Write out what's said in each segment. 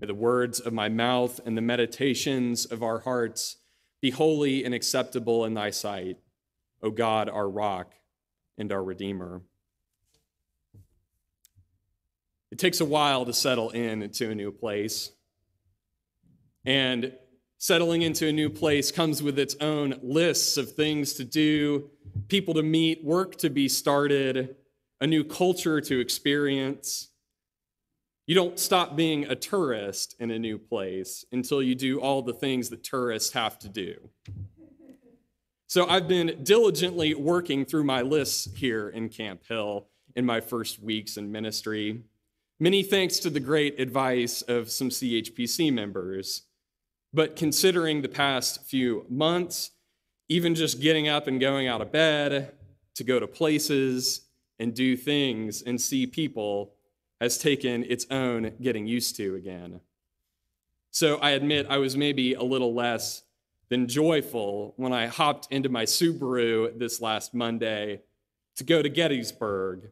May the words of my mouth and the meditations of our hearts be holy and acceptable in thy sight, O God, our rock and our Redeemer. It takes a while to settle into a new place. And settling into a new place comes with its own lists of things to do, people to meet, work to be started, a new culture to experience. You don't stop being a tourist in a new place until you do all the things that tourists have to do. So I've been diligently working through my lists here in Camp Hill in my first weeks in ministry. Many thanks to the great advice of some CHPC members. But considering the past few months, even just getting up and going out of bed to go to places and do things and see people has taken its own getting used to again. So I admit I was maybe a little less than joyful when I hopped into my Subaru this last Monday to go to Gettysburg,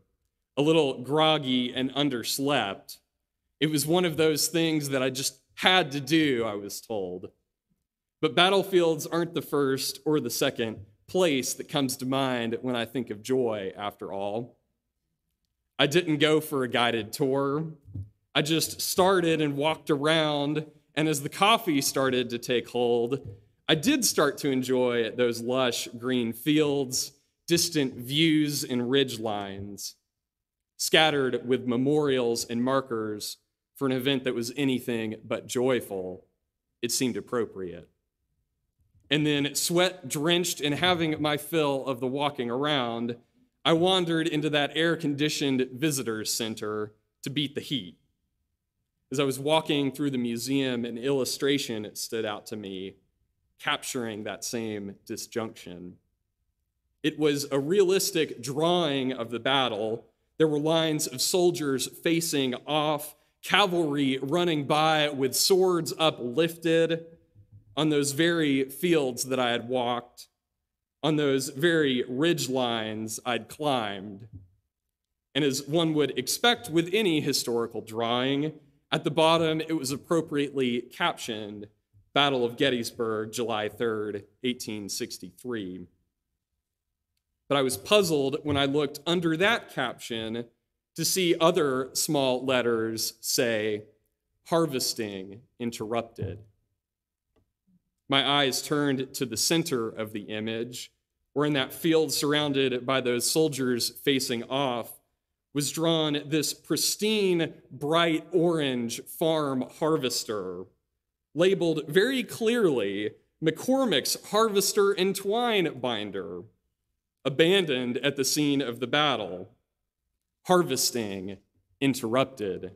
a little groggy and underslept. It was one of those things that I just had to do, I was told. But battlefields aren't the first or the second place that comes to mind when I think of joy, after all. I didn't go for a guided tour. I just started and walked around, and as the coffee started to take hold, I did start to enjoy those lush green fields, distant views and ridge lines, scattered with memorials and markers for an event that was anything but joyful. It seemed appropriate. And then, sweat-drenched and having my fill of the walking around, I wandered into that air-conditioned visitors center to beat the heat. As I was walking through the museum, an illustration stood out to me, capturing that same disjunction. It was a realistic drawing of the battle. There were lines of soldiers facing off, cavalry running by with swords uplifted on those very fields that I had walked, on those very ridge lines I'd climbed. And as one would expect with any historical drawing, at the bottom it was appropriately captioned, Battle of Gettysburg, July 3rd, 1863. But I was puzzled when I looked under that caption to see other small letters say, Harvesting Interrupted. My eyes turned to the center of the image, where in that field surrounded by those soldiers facing off was drawn this pristine, bright orange farm harvester, labeled very clearly McCormick's Harvester and Twine Binder, abandoned at the scene of the battle. Harvesting Interrupted.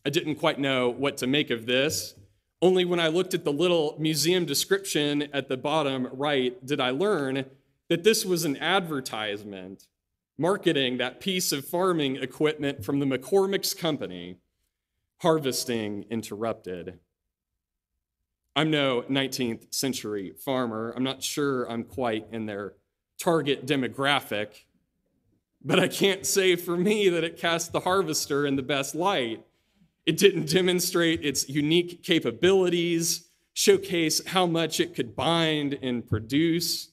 I didn't quite know what to make of this. Only when I looked at the little museum description at the bottom right did I learn that this was an advertisement marketing that piece of farming equipment from the McCormick's company, Harvesting Interrupted. I'm no 19th century farmer. I'm not sure I'm quite in their target demographic, but I can't say for me that it cast the harvester in the best light. It didn't demonstrate its unique capabilities, showcase how much it could bind and produce.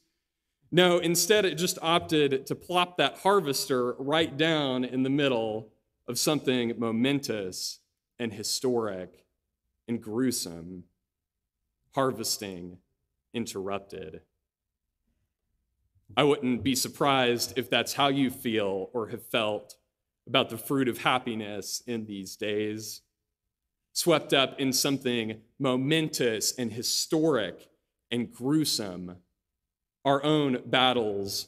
No, instead it just opted to plop that harvester right down in the middle of something momentous and historic and gruesome. Harvesting Interrupted. I wouldn't be surprised if that's how you feel or have felt about the fruit of happiness in these days. Swept up in something momentous and historic and gruesome, our own battles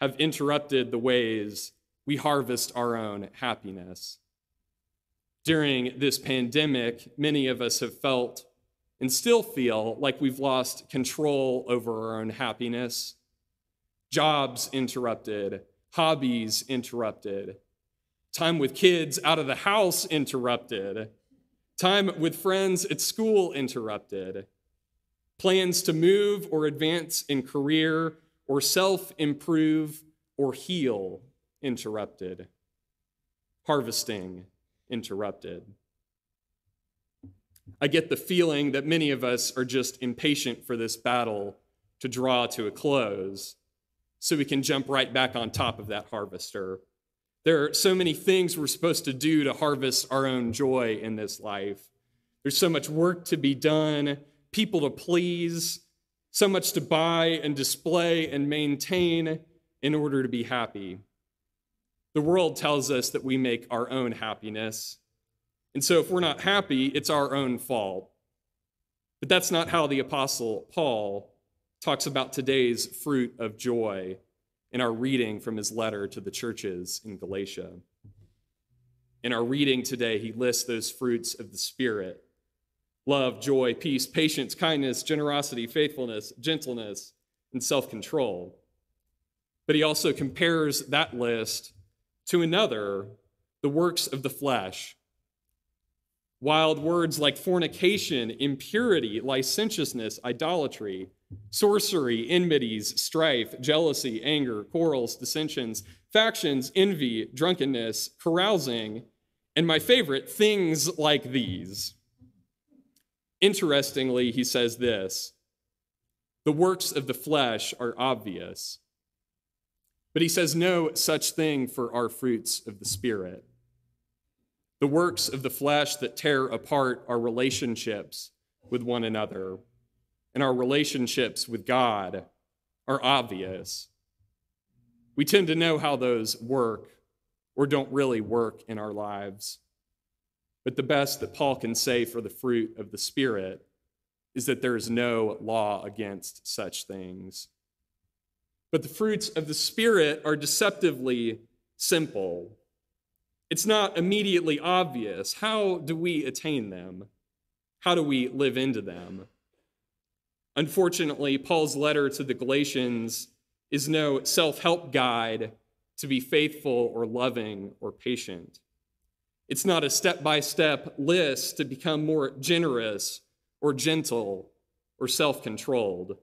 have interrupted the ways we harvest our own happiness. During this pandemic, many of us have felt and still feel like we've lost control over our own happiness. Jobs interrupted, hobbies interrupted, time with kids out of the house interrupted, time with friends at school interrupted, plans to move or advance in career or self-improve or heal interrupted, harvesting interrupted. I get the feeling that many of us are just impatient for this battle to draw to a close so we can jump right back on top of that harvester. There are so many things we're supposed to do to harvest our own joy in this life. There's so much work to be done, people to please, so much to buy and display and maintain in order to be happy. The world tells us that we make our own happiness. And so if we're not happy, it's our own fault. But that's not how the Apostle Paul talks about today's fruit of joy in our reading from his letter to the churches in Galatia. In our reading today, he lists those fruits of the Spirit: love, joy, peace, patience, kindness, generosity, faithfulness, gentleness, and self-control. But he also compares that list to another, the works of the flesh. Wild words like fornication, impurity, licentiousness, idolatry, sorcery, enmities, strife, jealousy, anger, quarrels, dissensions, factions, envy, drunkenness, carousing, and my favorite, things like these. Interestingly, he says this: the works of the flesh are obvious, but he says no such thing for our fruits of the Spirit. The works of the flesh that tear apart our relationships with one another and our relationships with God are obvious. We tend to know how those work or don't really work in our lives. But the best that Paul can say for the fruit of the Spirit is that there is no law against such things. But the fruits of the Spirit are deceptively simple. It's not immediately obvious. How do we attain them? How do we live into them? Unfortunately, Paul's letter to the Galatians is no self-help guide to be faithful or loving or patient. It's not a step-by-step list to become more generous or gentle or self-controlled.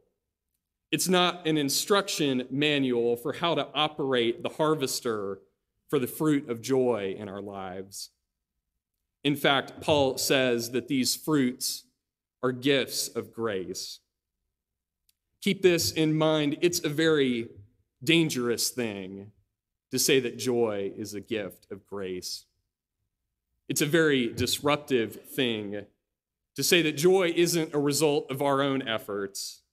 It's not an instruction manual for how to operate the harvester for the fruit of joy in our lives. In fact, Paul says that these fruits are gifts of grace. Keep this in mind. It's a very dangerous thing to say that joy is a gift of grace. It's a very disruptive thing to say that joy isn't a result of our own efforts.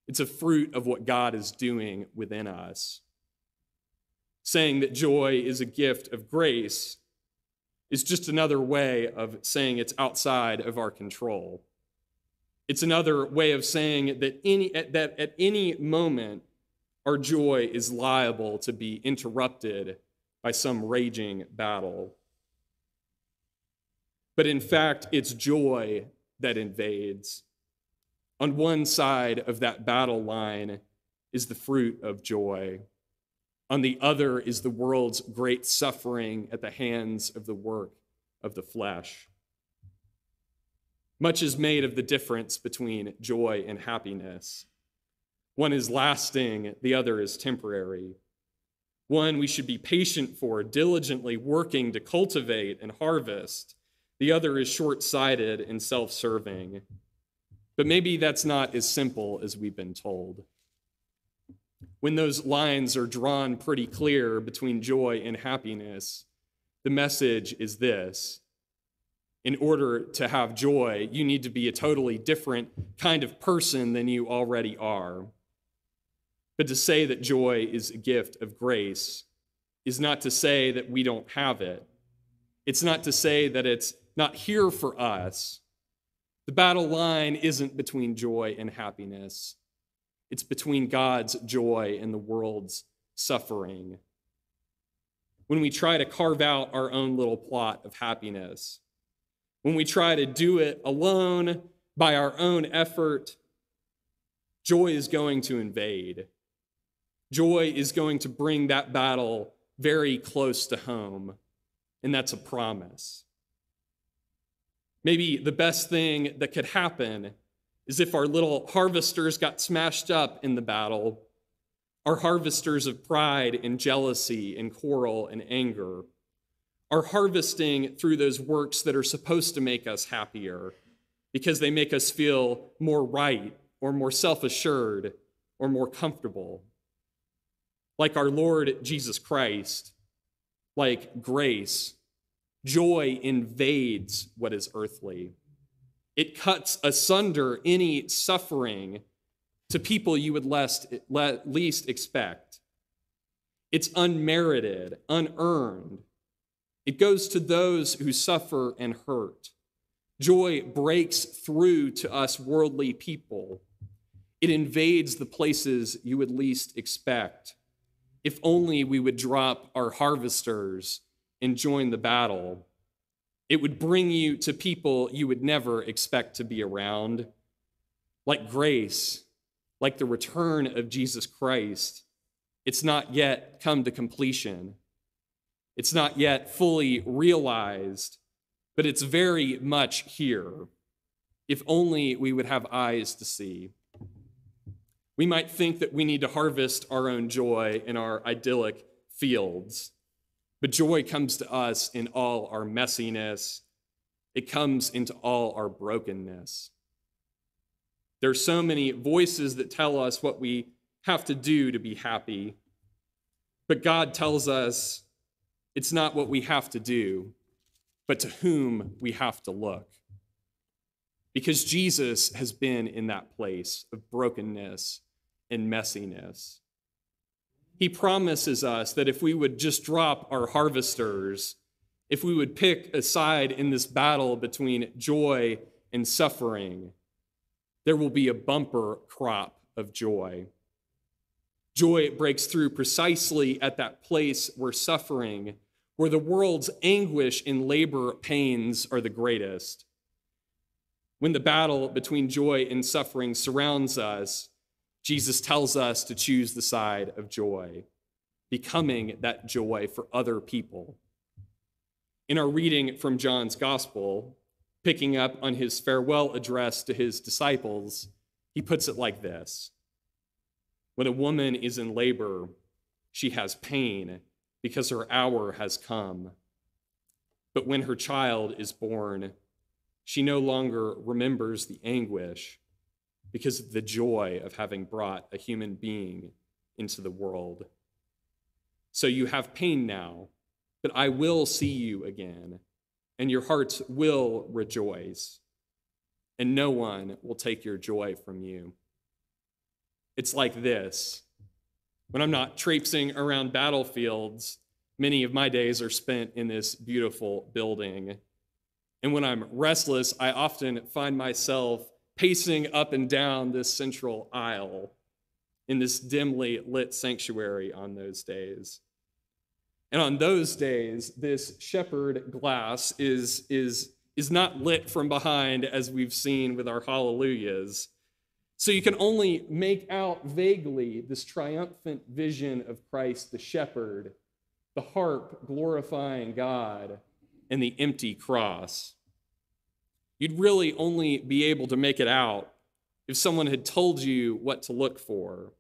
It's a fruit of what God is doing within us. Saying that joy is a gift of grace is just another way of saying it's outside of our control. It's another way of saying that at any moment, our joy is liable to be interrupted by some raging battle. But in fact, it's joy that invades. On one side of that battle line is the fruit of joy. On the other is the world's great suffering at the hands of the work of the flesh. Much is made of the difference between joy and happiness. One is lasting, the other is temporary. One we should be patient for, diligently working to cultivate and harvest. The other is short-sighted and self-serving. But maybe that's not as simple as we've been told. When those lines are drawn pretty clear between joy and happiness, the message is this: in order to have joy, you need to be a totally different kind of person than you already are. But to say that joy is a gift of grace is not to say that we don't have it. It's not to say that it's not here for us. The battle line isn't between joy and happiness. It's between God's joy and the world's suffering. When we try to carve out our own little plot of happiness, when we try to do it alone by our own effort, joy is going to invade. Joy is going to bring that battle very close to home, and that's a promise. Maybe the best thing that could happen is if our little harvesters got smashed up in the battle, our harvesters of pride and jealousy and quarrel and anger, are harvesting through those works that are supposed to make us happier, because they make us feel more right or more self-assured or more comfortable. Like our Lord Jesus Christ, like grace, joy invades what is earthly. It cuts asunder any suffering to people you would least expect. It's unmerited, unearned. It goes to those who suffer and hurt. Joy breaks through to us worldly people. It invades the places you would least expect. If only we would drop our harvesters and join the battle. It would bring you to people you would never expect to be around. Like grace, like the return of Jesus Christ, it's not yet come to completion. It's not yet fully realized, but it's very much here. If only we would have eyes to see. We might think that we need to harvest our own joy in our idyllic fields, but joy comes to us in all our messiness. It comes into all our brokenness. There are so many voices that tell us what we have to do to be happy, but God tells us it's not what we have to do, but to whom we have to look. Because Jesus has been in that place of brokenness and messiness. He promises us that if we would just drop our harvesters, if we would pick a side in this battle between joy and suffering, there will be a bumper crop of joy. Joy breaks through precisely at that place where suffering, where the world's anguish and labor pains are the greatest. When the battle between joy and suffering surrounds us, Jesus tells us to choose the side of joy, becoming that joy for other people. In our reading from John's Gospel, picking up on his farewell address to his disciples, he puts it like this: when a woman is in labor, she has pain because her hour has come. But when her child is born, she no longer remembers the anguish because of the joy of having brought a human being into the world. So you have pain now, but I will see you again, and your hearts will rejoice, and no one will take your joy from you. It's like this. When I'm not traipsing around battlefields, many of my days are spent in this beautiful building. And when I'm restless, I often find myself pacing up and down this central aisle in this dimly lit sanctuary on those days. And on those days, this shepherd glass is not lit from behind as we've seen with our hallelujahs. So you can only make out vaguely this triumphant vision of Christ the shepherd, the harp glorifying God, and the empty cross. You'd really only be able to make it out if someone had told you what to look for,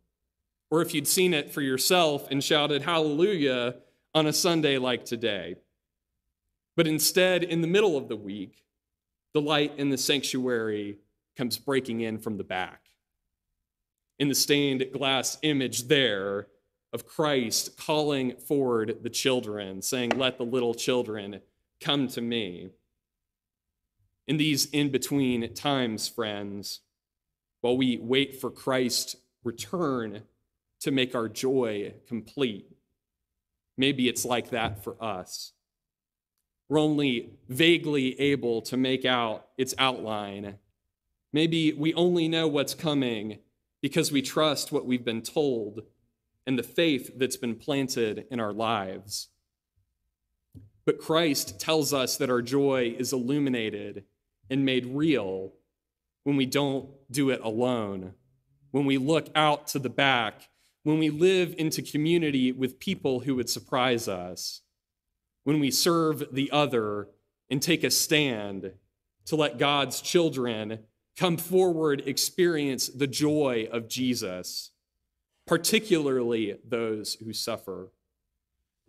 or if you'd seen it for yourself and shouted hallelujah on a Sunday like today. But instead, in the middle of the week, the light in the sanctuary comes breaking in from the back. In the stained glass image there of Christ calling forward the children, saying, "Let the little children come to me." In these in-between times, friends, while we wait for Christ's return to make our joy complete, maybe it's like that for us. We're only vaguely able to make out its outline. Maybe we only know what's coming because we trust what we've been told and the faith that's been planted in our lives. But Christ tells us that our joy is illuminated and made real when we don't do it alone, when we look out to the back, when we live into community with people who would surprise us, when we serve the other and take a stand to let God's children come forward, experience the joy of Jesus, particularly those who suffer,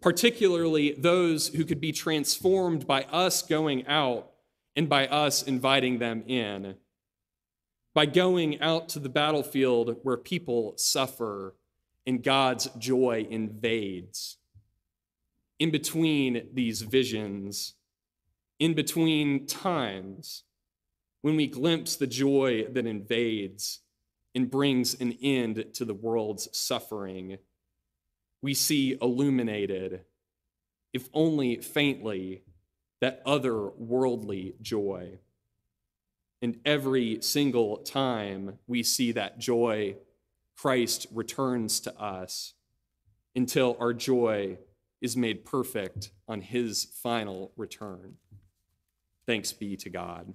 particularly those who could be transformed by us going out and by us inviting them in, by going out to the battlefield where people suffer and God's joy invades. In between these visions, in between times, when we glimpse the joy that invades and brings an end to the world's suffering, we see illuminated, if only faintly, that other worldly joy. And every single time we see that joy, Christ returns to us until our joy is made perfect on his final return. Thanks be to God.